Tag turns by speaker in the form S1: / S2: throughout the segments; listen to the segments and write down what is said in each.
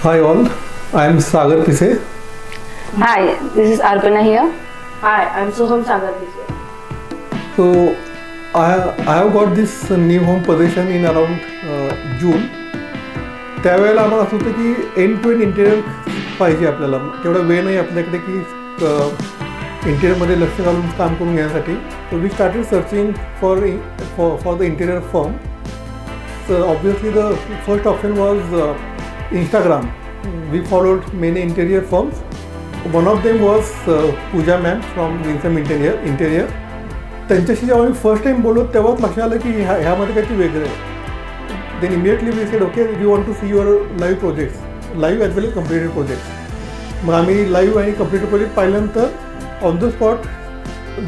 S1: Hi all, I am Sagar Pise.
S2: Hi, this is Arpana here.
S3: Hi, I'm Soham Sagar Pise.
S1: So I have got this new home position in around June. त्यावेळेला आम्हाला असं होतं की end to end interior पाहिजे आपल्याला. तेवढा वेळ नाही आपल्याकडे की इंटेरियरमध्ये लक्ष घालून काम करून घेण्यासाठी. So we started searching for the interior firm. So obviously the first option was Instagram. We followed many interior firms. One of them was Pooja ma'am from Winsome Interior. त्यांच्याशी जेव्हा मी फर्स्ट टाइम बोललो तेव्हाच लक्षात आलं की ह्यामध्ये काहीतरी वेगळं आहे. Then immediately we said okay we want to see your live projects, live as well as completed projects. मग आम्ही लाईव्ह आणि कम्प्लिटेड प्रोजेक्ट पाहिल्यानंतर on the spot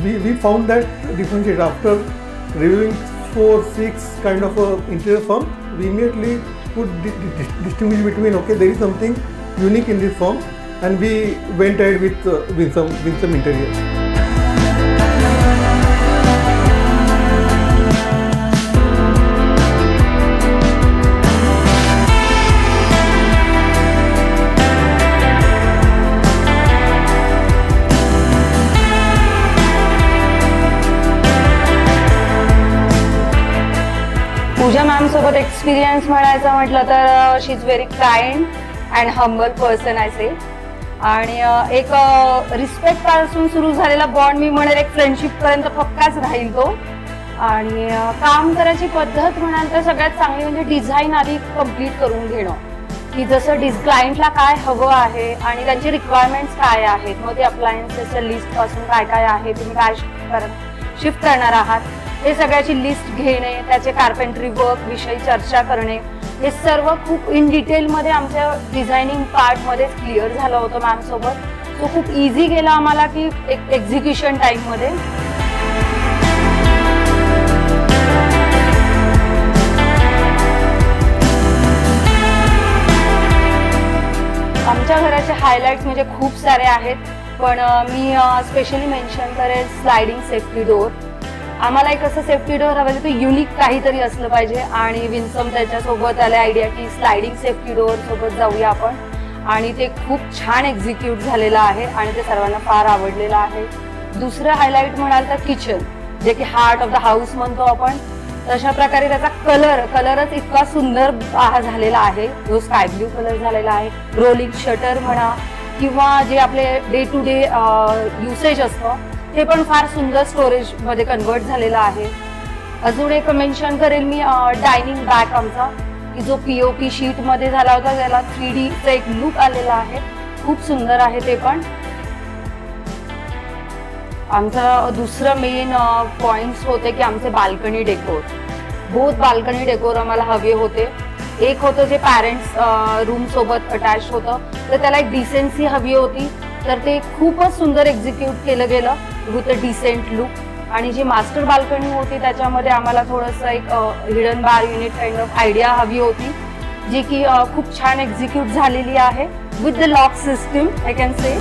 S1: we found that differentiate after reviewing 4-6 kind of interior firm. We immediately put distinguish between there is something unique in this firm, and we went ahead with Winsome Interior.
S2: Pooja ma'am सोबत experience म्हणायचं म्हटलं तर she is very kind and humble person I say. आणि एक respect पासून सुरू झालेला bond मी म्हणेल एक फ्रेंडशिप पर्यंत पक्काच राहील तो. आणि काम करायची पद्धत म्हणाल तर सगळ्यात चांगली म्हणजे डिझाईन आधी कम्प्लीट करून घेणं, की जसं क्लायंटला काय हवं आहे आणि त्यांचे रिक्वायरमेंट्स काय आहेत, मग ते अप्लायन्सेसच्या लिस्ट पासून काय काय आहे, तुम्ही काय शिफ्ट करणार आहात हे सगळ्याची लिस्ट घेणे, त्याचे कार्पेंट्री वर्क विषयी चर्चा करणे, हे सर्व खूप इन डिटेलमध्ये आमच्या डिझायनिंग पार्टमध्येच क्लिअर झालं होतं मॅम सोबत. सो खूप इझी गेला आम्हाला की एक एक्झिक्युशन टाईममध्ये. आमच्या घराचे हायलाइट्स म्हणजे खूप सारे आहेत, पण मी स्पेशली मेन्शन करेल स्लायडिंग सेफ्टी डोअर. आम्हाला एक असं सेफ्टी डोअर हवं ते युनिक काहीतरी असलं पाहिजे, आणि विन्सम त्याच्यासोबत आले आयडिया की स्लायडिंग सेफ्टी डोअर सोबत जाऊया आपण, आणि ते खूप छान एक्झिक्यूट झालेलं आहे आणि ते सर्वांना फार आवडलेलं आहे. दुसरं हायलाइट म्हणाल तर किचन, जे की हार्ट ऑफ द हाऊस म्हणतो आपण. तशा प्रकारे त्याचा कलरच इतका सुंदर झालेला आहे, जो स्काय ब्ल्यू कलर झालेला आहे. रोलिंग शटर म्हणा किंवा जे आपले डे टू डे युसेज असतं ते पण फार सुंदर स्टोरेज मध्ये कन्वर्ट झालेला आहे. अजून एक मेन्शन करेल मी डायनिंग बॅक आमचा, की जो POP शीट मध्ये झाला होता, त्याला 3Dचा एक लुक आलेला आहे, खूप सुंदर आहे ते पण. आमचा दुसरं मेन पॉइंट्स होते की आमचे balcony decor, both balcony decor आम्हाला हवे होते. एक होतं जे पॅरेंट्स रूम सोबत अटॅच होतं, तर त्याला एक डिसेन्सी हवी होती, तर ते खूपच सुंदर एक्झिक्यूट केलं गेलं विथ अ डिसेंट लुक. आणि जी मास्टर बाल्कनी होती त्याच्यामध्ये आम्हाला थोडंसं एक hidden bar unit kind of idea हवी होती, जी की खूप छान एक्झिक्यूट झालेली आहे with the lock system I can say.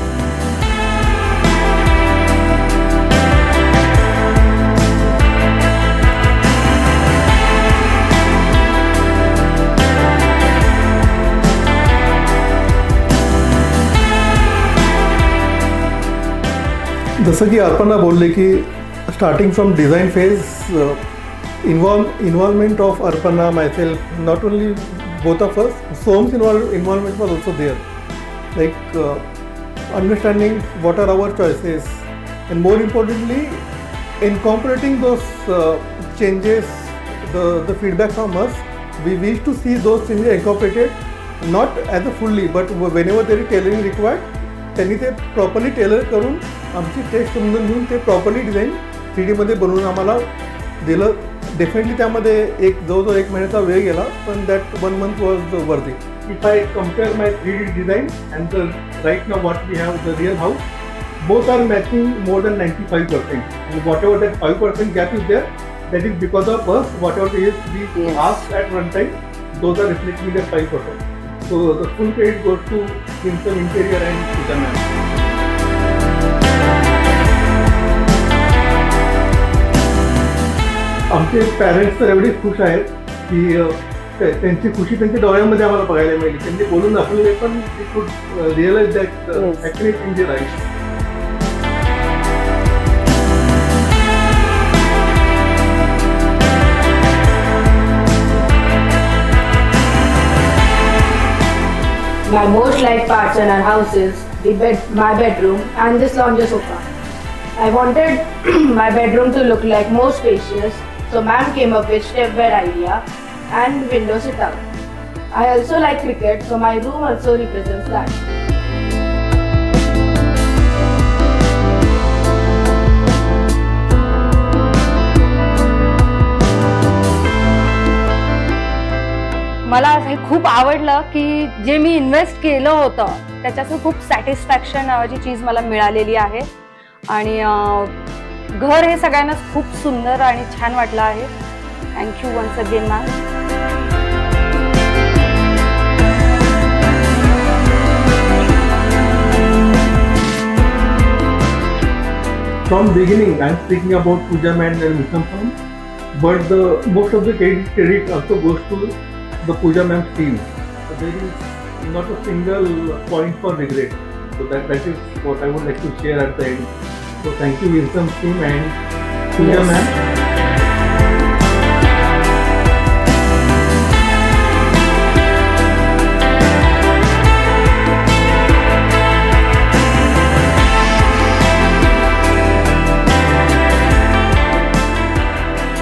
S1: जसं की अर्पणा बोलले की starting from design phase, involvement of Arpana, myself, not only both of us, Som's involvement was also there, like understanding what are our choices, and more importantly incorporating those changes, the feedback from us. We wish to see those changes incorporated, not as a fully, but whenever there is tailoring required, त्यांनी ते properly teller करून आमची taste समजून घेऊन ते properly design 3D मध्ये बनवून आम्हाला दिलं. डेफिनेटली त्यामध्ये जवळजवळ 1 महिन्याचा वेळ गेला, पण that 1 month was worthy. If I compare my 3D design and the right now what we have the real house, both are matching more than 95%. And whatever that 5% gap is there, that is because of us. Whatever is we asked at one time, those are reflecting that 5%. So the full credit goes to Winsome Interior and Pooja ma'am. आमचे parents तर एवढे खुश आहेत की त्यांची खुशी त्यांच्या डोळ्यांमध्ये आम्हाला बघायला मिळाली. त्यांनी बोलून दाखवले पण realize that actually things is right.
S3: My most liked parts in our house is my bedroom and this lounge sofa. I wanted my bedroom to look like more spacious, so ma'am came up with step bed idea and window sit out. I also like cricket, so my room also represents that.
S2: मला हे खूप आवडलं की जे मी invest केलं होतं त्याच्याचं खूप satisfaction नावाची चीज मला मिळालेली आहे. आणि घर हे सगळ्यांनाच खूप सुंदर आणि छान वाटलं आहे. Thank you once again ma'am.
S1: From beginning, I'm speaking about Pooja ma'am and Vikram ma'am, but most of the credit also goes to the Pooja ma'am's team. So there is not a single point for regret. So that is what I would like to share at the end. So thank you Vikram's team and Pooja ma'am.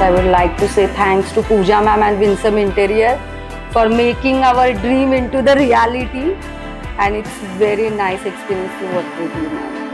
S2: I would like to say thanks to Pooja ma'am and Winsome Interior for making our dream into the reality, and it's very nice experience to work with you, ma'am.